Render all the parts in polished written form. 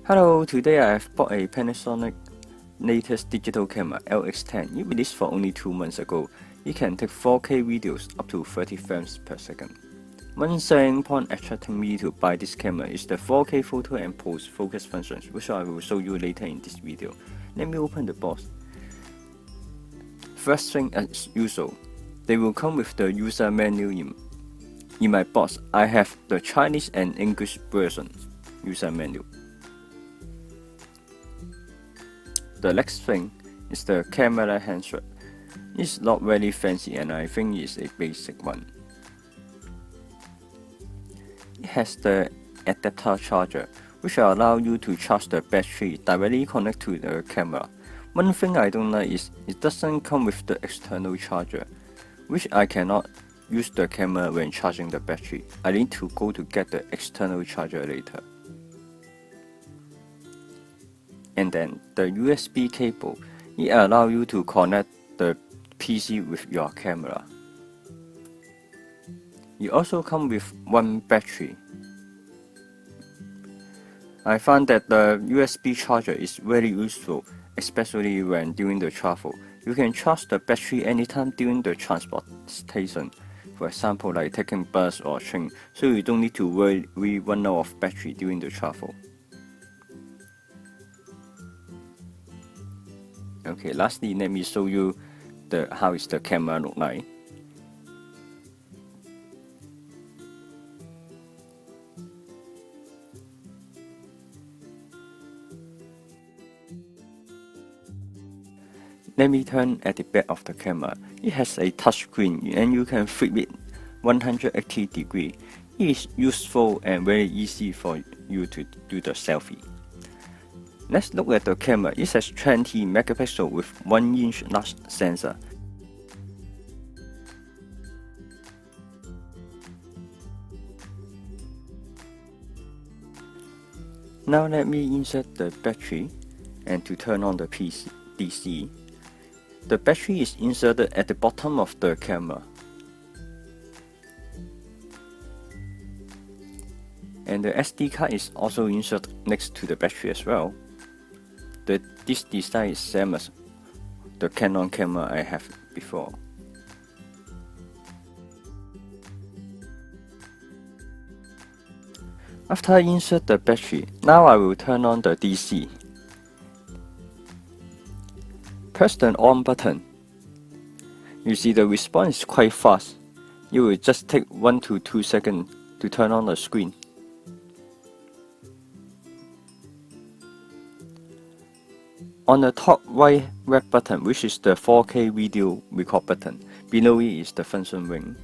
Hello, today I have bought a Panasonic latest digital camera LX10. It released for only 2 months ago. It can take 4K videos up to 30 frames per second. One selling point attracting me to buy this camera is the 4K photo and post focus functions, which I will show you later in this video. Let me open the box. First thing, as usual, they will come with the user menu. In my box, I have the Chinese and English version user menu. The next thing is the camera handset. It's not very fancy and I think it's a basic one. It has the adapter charger, which will allow you to charge the battery directly connect to the camera. One thing I don't like is it doesn't come with the external charger, which I cannot use the camera when charging the battery. I need to go to get the external charger later. And then the USB cable, it allows you to connect the PC with your camera. It also comes with one battery. I found that the USB charger is very useful, especially when during the travel. You can charge the battery anytime during the transportation. For example, like taking bus or train, so you don't need to worry we run out of battery during the travel. Okay, lastly, let me show you how is the camera look like. Let me turn at the back of the camera. It has a touch screen and you can flip it 180 degrees. It is useful and very easy for you to do the selfie. Let's look at the camera. It has 20 megapixels with 1-inch large sensor. Now let me insert the battery and to turn on the DC. The battery is inserted at the bottom of the camera. And the SD card is also inserted next to the battery as well. This design is same as the Canon camera I have before. After I insert the battery, now I will turn on the DC. Press the on button. You see the response is quite fast. It will just take 1 to 2 seconds to turn on the screen. On the top right red button, which is the 4K video record button, below it is the function ring.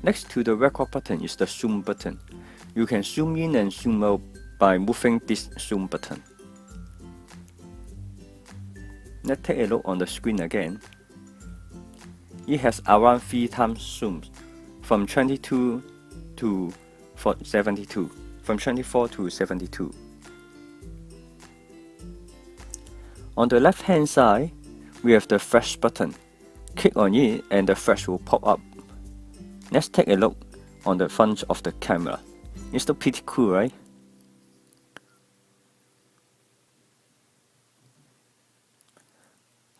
Next to the record button is the zoom button. You can zoom in and zoom out by moving this zoom button. Let's take a look on the screen again. It has around 3 times zooms, from 22 to 72. From 24 to 72. On the left hand side, we have the flash button. Click on it and the flash will pop up. Let's take a look on the front of the camera. It's still pretty cool, right?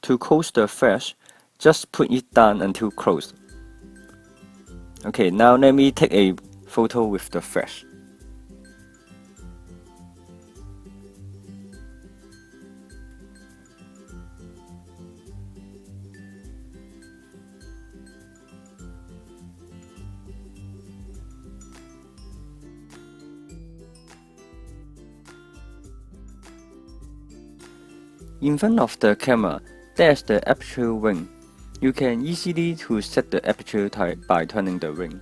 To close the flash, just put it down until closed. Okay, now let me take a photo with the flash. In front of the camera, there's the aperture ring. You can easily set the aperture type by turning the ring.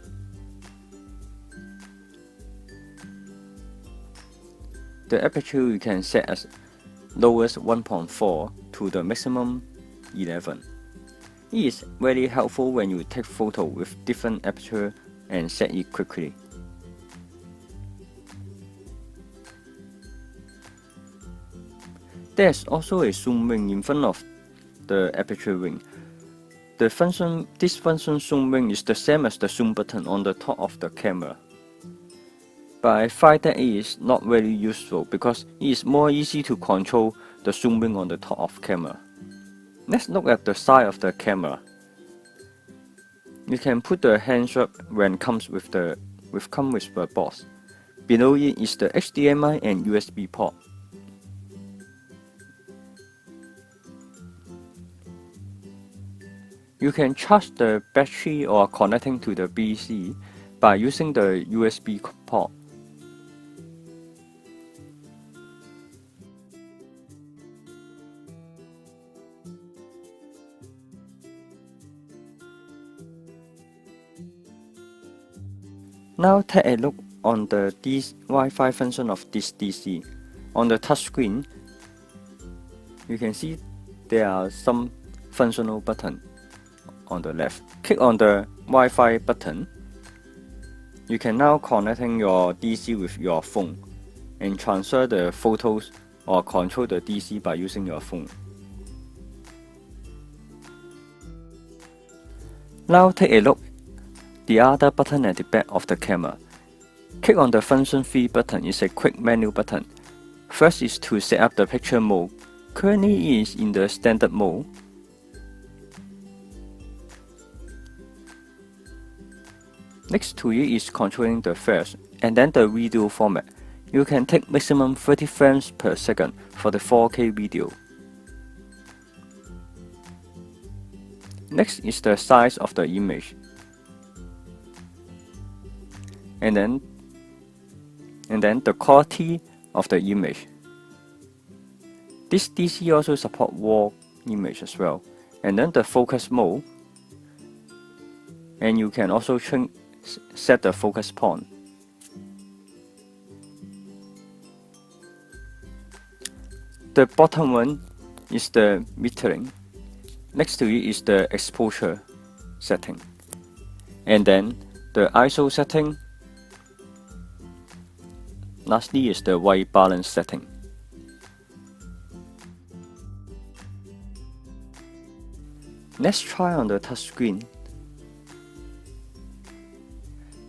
The aperture you can set as lowest 1.4 to the maximum 11. It is very helpful when you take photo with different aperture and set it quickly. There's also a zoom ring in front of the aperture ring. This function zoom ring is the same as the zoom button on the top of the camera. But I find that it is not very useful because it is more easy to control the zoom ring on the top of camera. Let's look at the side of the camera. You can put the hand strap when comes with the box. Below it is the HDMI and USB port. You can charge the battery or connecting to the PC by using the USB port. Now take a look on the Wi-Fi function of this DC. On the touchscreen, you can see there are some functional buttons on the left. Click on the Wi-Fi button. You can now connecting your DC with your phone and transfer the photos or control the DC by using your phone. Now take a look the other button at the back of the camera. Click on the function 3 button. It's a quick menu button. First is to set up the picture mode. Currently it is in the standard mode. Next to it is controlling the flash and then the video format. You can take maximum 30 frames per second for the 4K video. Next is the size of the image. And then the quality of the image. This DC also supports raw image as well. And then the focus mode. And you can also set the focus point. The bottom one is the metering. Next to it is the exposure setting. And then the ISO setting. Lastly is the white balance setting. Let's try on the touchscreen.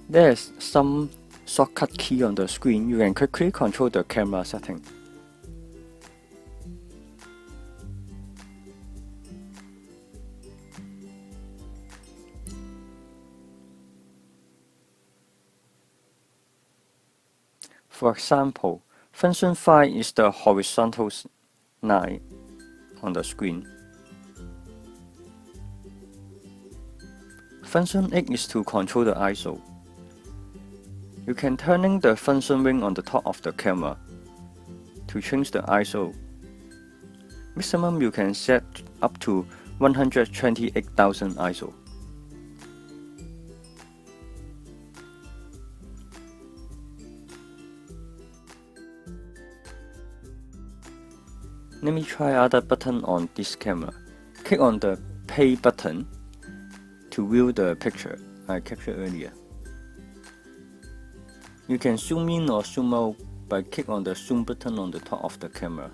There's some shortcut key on the screen. You can quickly control the camera setting. For example, function 5 is the horizontal line on the screen. Function 8 is to control the ISO. You can turn the function ring on the top of the camera to change the ISO. Maximum you can set up to 128,000 ISO. Let me try other button on this camera. Click on the Play button to view the picture I captured earlier. You can zoom in or zoom out by click on the zoom button on the top of the camera.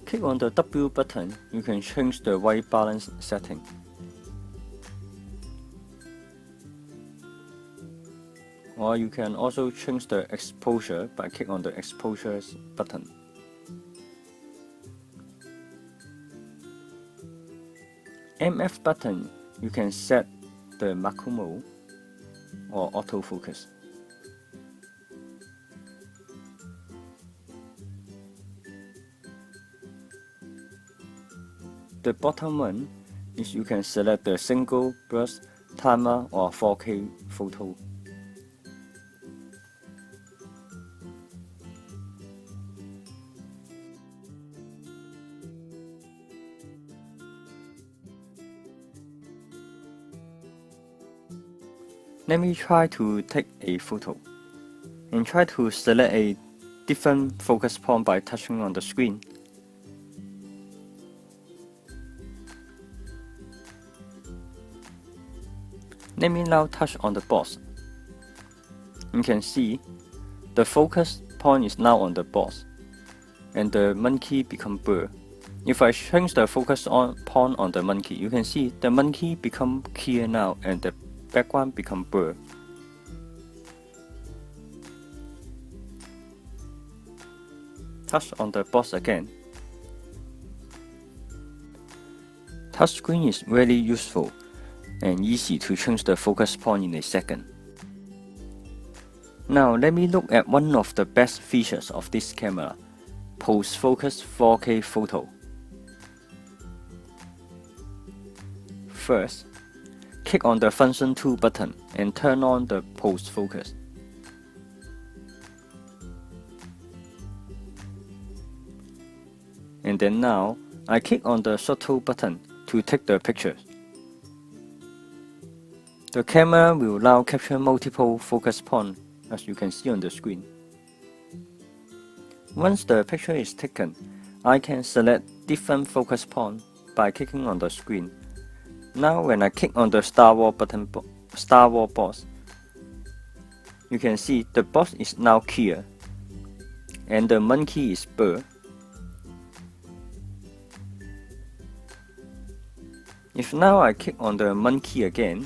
Click on the W button. You can change the white balance setting. Or you can also change the exposure by clicking on the exposure button. MF button, you can set the macro mode or autofocus. The bottom one is you can select the single burst, timer or 4K photo. Let me try to take a photo and try to select a different focus point by touching on the screen. Let me now touch on the box. You can see the focus point is now on the box and the monkey become blur. If I change the focus point on the monkey, you can see the monkey become clear now and the background become blur. Touch on the box again. Touchscreen is very useful and easy to change the focus point in a second. Now let me look at one of the best features of this camera, post-focus 4K photo. First, click on the Function 2 button and turn on the post-focus. And then now, I click on the Shutter button to take the pictures. The camera will now capture multiple focus points, as you can see on the screen. Once the picture is taken, I can select different focus points by clicking on the screen. Now when I click on the Star Wars box, you can see the box is now clear and the monkey is blurred. If now I click on the monkey again,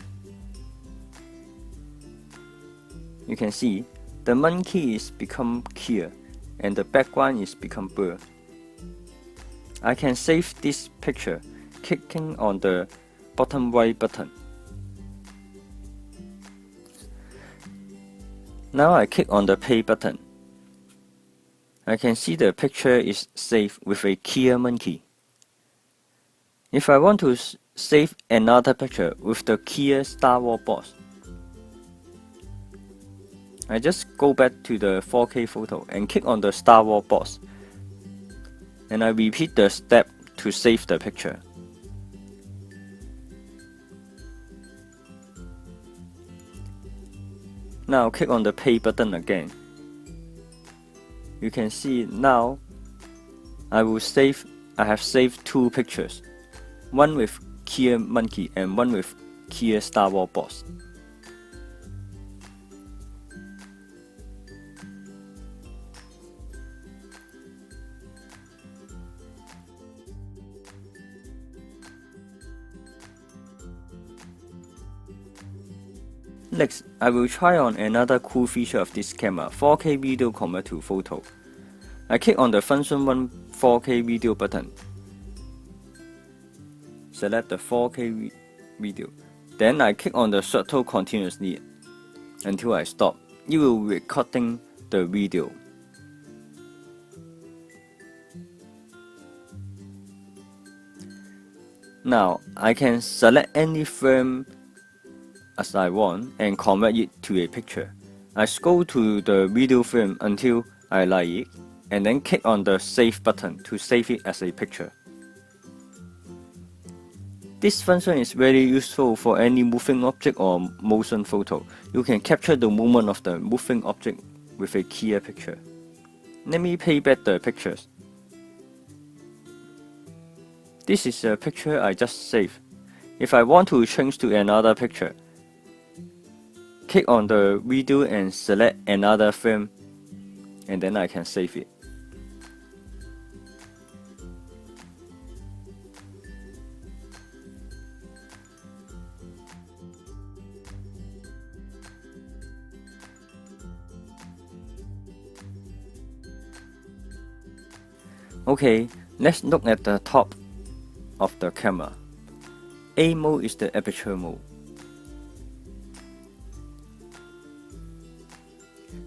you can see the monkey is become clear and the background is become blurred. I can save this picture clicking on the bottom right button. Now I click on the play button. I can see the picture is saved with a clear monkey. If I want to save another picture with the clear Star Wars box, I just go back to the 4K photo and click on the Star Wars box, and I repeat the step to save the picture. Now click on the play button again. You can see now I have saved two pictures, one with clear monkey and one with clear Star Wars box. Next, I will try on another cool feature of this camera, 4K video convert to photo. I click on the Function 1 4K video button. Select the 4K video. Then I click on the shutter continuously until I stop. It will be recording the video. Now I can select any frame as I want and convert it to a picture. I scroll to the video frame until I like it and then click on the Save button to save it as a picture. This function is very useful for any moving object or motion photo. You can capture the movement of the moving object with a clear picture. Let me play back the pictures. This is a picture I just saved. If I want to change to another picture, click on the video and select another frame, and then I can save it. Okay, let's look at the top of the camera. A mode is the aperture mode.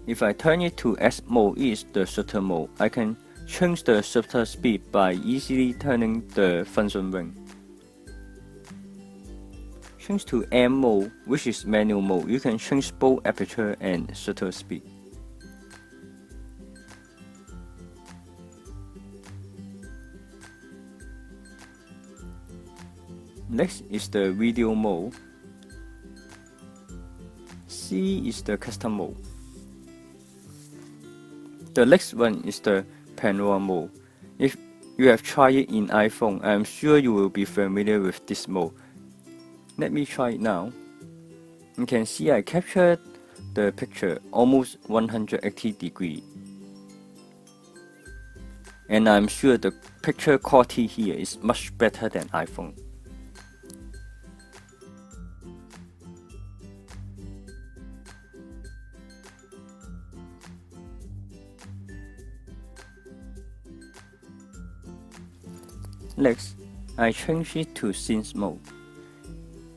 If I turn it to S mode, it is the shutter mode. I can change the shutter speed by easily turning the function ring. Change to M mode, which is manual mode. You can change both aperture and shutter speed. Next is the video mode. C is the custom mode. The next one is the panorama mode. If you have tried it in iPhone, I am sure you will be familiar with this mode. Let me try it now. You can see I captured the picture almost 180 degrees. and I'm sure the picture quality here is much better than iPhone. Next, I change it to scenes mode.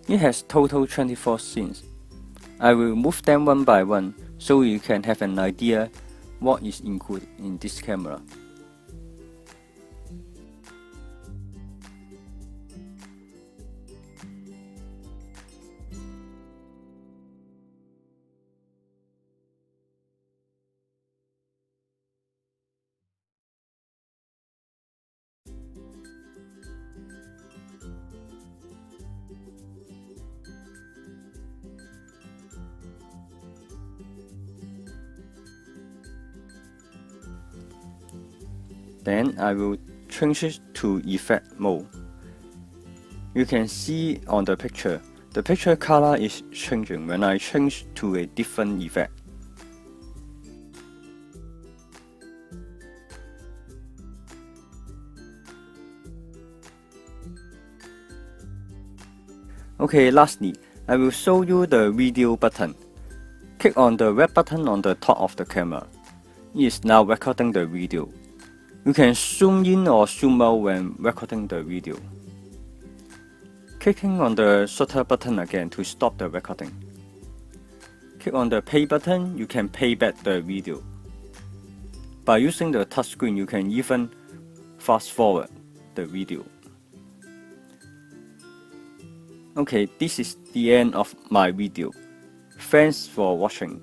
It has total 24 scenes. I will move them one by one so you can have an idea what is included in this camera. Then I will change it to effect mode. You can see on the picture color is changing when I change to a different effect. Okay, lastly, I will show you the video button. Click on the red button on the top of the camera. It is now recording the video. You can zoom in or zoom out when recording the video. Clicking on the shutter button again to stop the recording. Click on the play button, you can play back the video. By using the touchscreen, you can even fast forward the video. Okay, this is the end of my video. Thanks for watching.